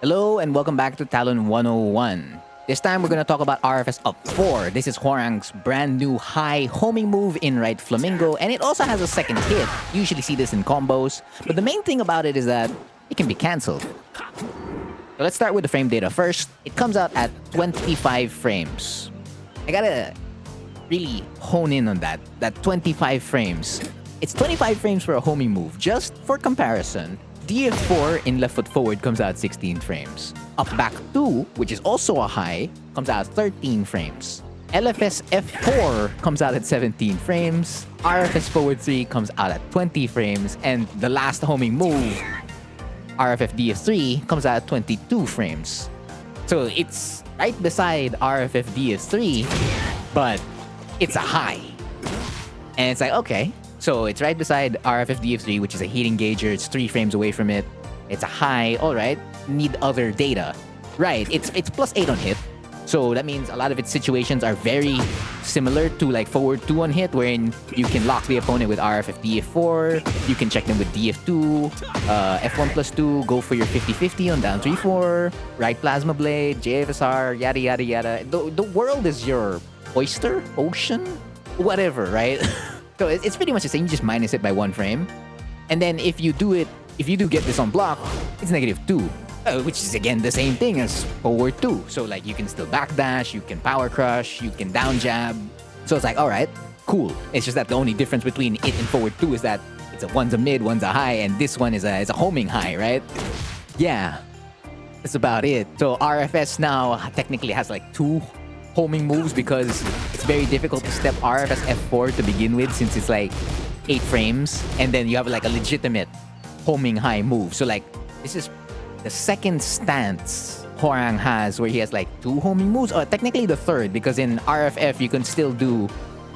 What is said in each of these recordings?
Hello and welcome back to Talon 101. This time we're going to talk about RFS Up 4. This is Hwoarang's brand new high homing move in right flamingo, and it also has a second hit. You usually see this in combos, but the main thing about it is that it can be cancelled. So let's start with the frame data first. It comes out at 25 frames. I gotta really hone in on that 25 frames. It's 25 frames for a homing move. Just for comparison, DF4 in left foot forward comes out 16 frames. Up back 2, which is also a high, comes out 13 frames. LFS F4 comes out at 17 frames. RFS forward 3 comes out at 20 frames. And the last homing move, RFF DF3, comes out at 22 frames. So it's right beside RFF DF3, but it's a high. And it's like, okay, so it's right beside RFF DF3, which is a heat engager. It's 3 frames away from it. It's a high. All right. Need other data. Right. It's +8 on hit. So that means a lot of its situations are very similar to like forward 2 on hit, wherein you can lock the opponent with RFF DF4. You can check them with DF2, F1 plus 2, go for your 50-50 on down 3-4, right plasma blade, JFSR, yada yada yada. The world is your oyster, ocean, whatever, right? So it's pretty much the same. You just minus it by 1 frame. And then if you do get this on block, it's -2. Which is again the same thing as forward 2. So like you can still backdash, you can power crush, you can down jab. So it's like, alright, cool. It's just that the only difference between it and forward 2 is that one's a mid, one's a high, and this one is a homing high, right? Yeah. That's about it. So RFS now technically has like 2 homing moves because it's very difficult to step RFS F4 to begin with, since it's like 8 frames, and then you have like a legitimate homing high move. So like this is the second stance Hwoarang has where he has like 2 homing moves, or technically the third, because in RFF you can still do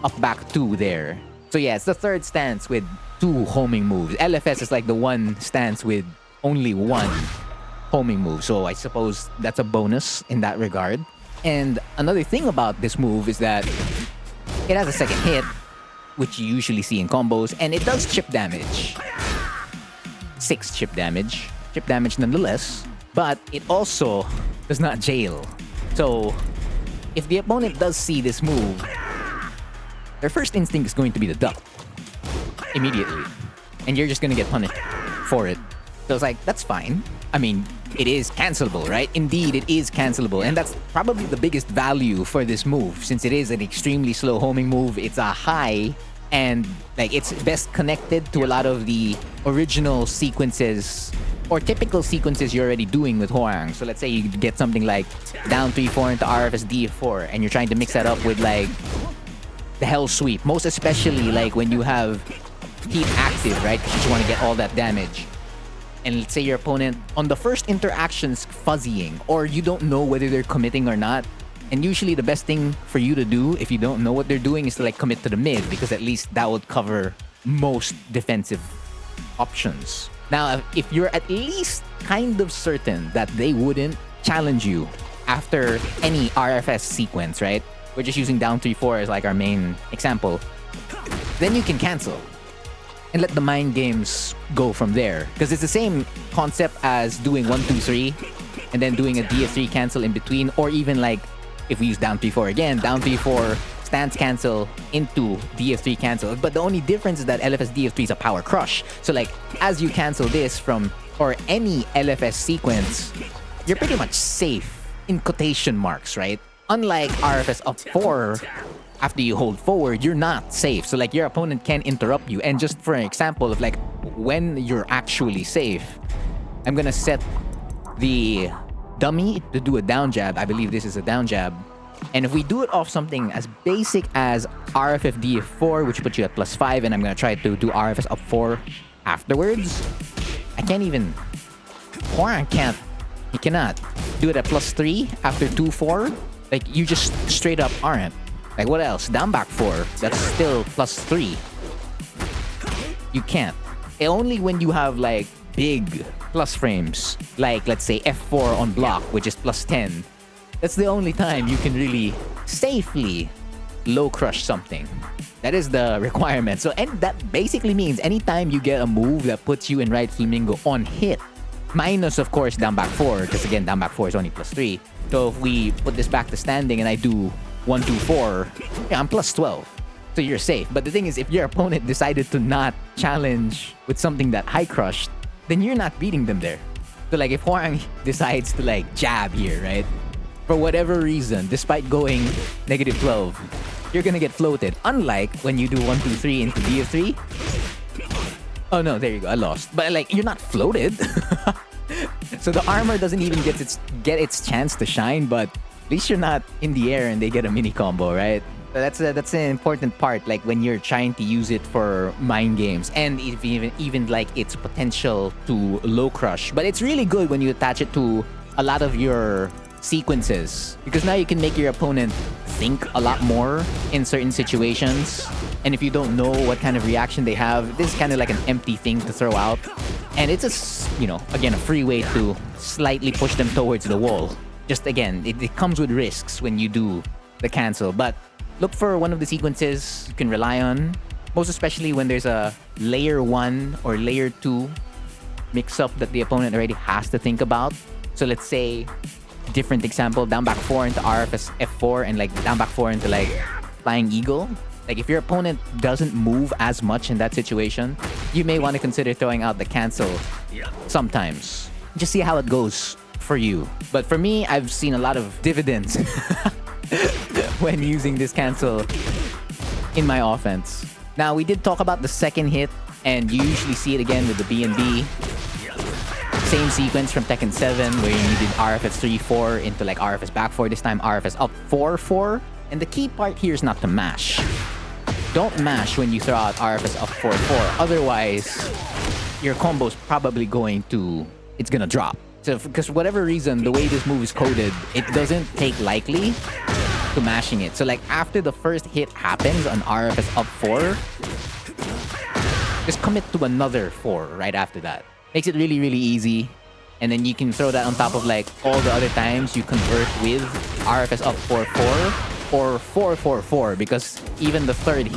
up back 2 there. So yeah, it's the third stance with 2 homing moves. LFS is like the one stance with only 1 homing move. So I suppose that's a bonus in that regard. And another thing about this move is that it has a second hit, which you usually see in combos, and it does chip damage. 6 chip damage. Chip damage nonetheless, but it also does not jail. So if the opponent does see this move, their first instinct is going to be to duck immediately, and you're just gonna get punished for it. So it's like, that's fine. I mean, it is cancelable, right? Indeed, it is cancelable, and that's probably the biggest value for this move, since it is an extremely slow homing move. It's a high, and like it's best connected to a lot of the original sequences or typical sequences you're already doing with Hwoarang. So let's say you get something like down 3-4 into RFS DF4, and you're trying to mix that up with like the Hell Sweep, most especially like when you have heat active, right? Because you want to get all that damage. And let's say your opponent on the first interaction's fuzzying, or you don't know whether they're committing or not. And usually the best thing for you to do if you don't know what they're doing is to like commit to the mid, because at least that would cover most defensive options. Now, if you're at least kind of certain that they wouldn't challenge you after any RFS sequence, right? We're just using down 3-4 as like our main example. Then you can cancel and let the mind games go from there. Because it's the same concept as doing 1-2-3 and then doing a DF3 cancel in between, or even like if we use down 3-4 again, down 3-4 stance cancel into DF3 cancel. But the only difference is that LFS DF3 is a power crush. So like as you cancel this from or any LFS sequence, you're pretty much safe in quotation marks, right? Unlike RFS Up 4, after you hold forward, you're not safe. So like your opponent can interrupt you. And just for an example of like when you're actually safe, I'm gonna set the dummy to do a down jab. I believe this is a down jab. And if we do it off something as basic as RFF DF4, which puts you at +5, and I'm gonna try to do RFS Up 4 afterwards, I can't even. Hwoarang can't. He cannot do it at +3 after 2-4. Like you just straight up aren't. Like what else? Down back 4. That's still +3. You can't. Only when you have like big plus frames, like let's say F4 on block, which is +10. That's the only time you can really safely low crush something. That is the requirement. So, and that basically means anytime you get a move that puts you in right flamingo on hit, Minus, of course, down back 4, because again, down back 4 is only +3. So if we put this back to standing and I do 1, 2, 4, yeah, I'm +12. So you're safe. But the thing is, if your opponent decided to not challenge with something that high crushed, then you're not beating them there. So like if Hwoarang decides to like jab here, right? For whatever reason, despite going -12, you're gonna get floated. Unlike when you do 1, 2, 3 into DF3. Oh no, there you go, I lost. But like, you're not floated. So the armor doesn't even get its chance to shine, but at least you're not in the air and they get a mini combo, right? So that's an important part, like when you're trying to use it for mind games, and if even like its potential to low crush. But it's really good when you attach it to a lot of your sequences, because now you can make your opponent think a lot more in certain situations. And if you don't know what kind of reaction they have, this is kind of like an empty thing to throw out. And it's a, again, a free way to slightly push them towards the wall. Just again, it comes with risks when you do the cancel, but look for one of the sequences you can rely on, most especially when there's a layer 1 or layer 2 mix-up that the opponent already has to think about. So let's say, different example, down back 4 into RFS F4 and like down back 4 into like Flying Eagle. Like if your opponent doesn't move as much in that situation, you may want to consider throwing out the cancel sometimes. Just see how it goes for you. But for me, I've seen a lot of dividends when using this cancel in my offense. Now, we did talk about the second hit, and you usually see it again with the B&B. Same sequence from Tekken 7, where you did RFS 3-4 into like RFS back 4, this time RFS up 4-4. And the key part here is not to mash. Don't mash when you throw out RFS up 4-4. Otherwise, your combo's probably it's gonna drop. So, because for whatever reason, the way this move is coded, it doesn't take lightly to mashing it. So like after the first hit happens on RFS up 4, just commit to another 4 right after that. Makes it really, really easy. And then you can throw that on top of like all the other times you convert with RFS up 4-4 or 4-4-4, because even the third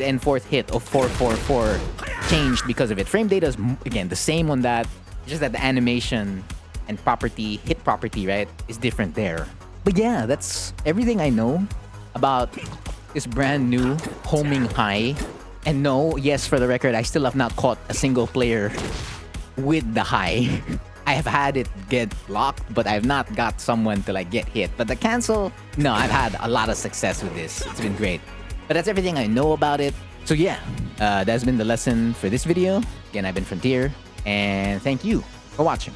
and fourth hit of 4-4-4 changed because of it. Frame data is, again, the same on that, just that the animation and hit property, right, is different there. But yeah, that's everything I know about this brand new homing high. And no, yes, for the record, I still have not caught a single player with the high. I have had it get locked, but I have not got someone to like get hit. But the cancel, no, I've had a lot of success with this. It's been great. But that's everything I know about it. So yeah, that's been the lesson for this video. Again, I've been Frontier, and thank you for watching.